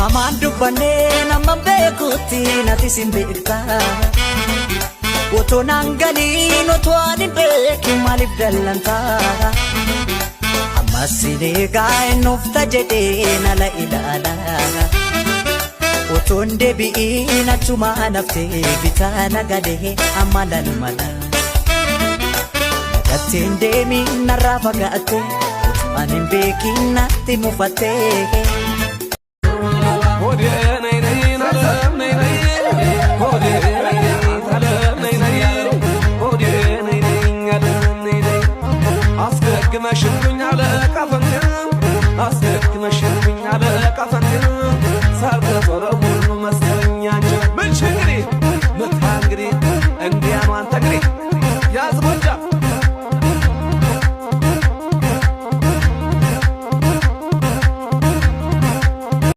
Amaan dubbannee nama beekutti nati sin beekta. Otoo naan galiin otoo ani beekin maaliif dallanta. Ammas sileegaa ennufta jedhee nala ilaala. Otoon deebi'iin achuma naftee bitaa nagadee amma lalmala. Nagatteen deemiin narraa fagaattee ani hin beekin natti mufattee.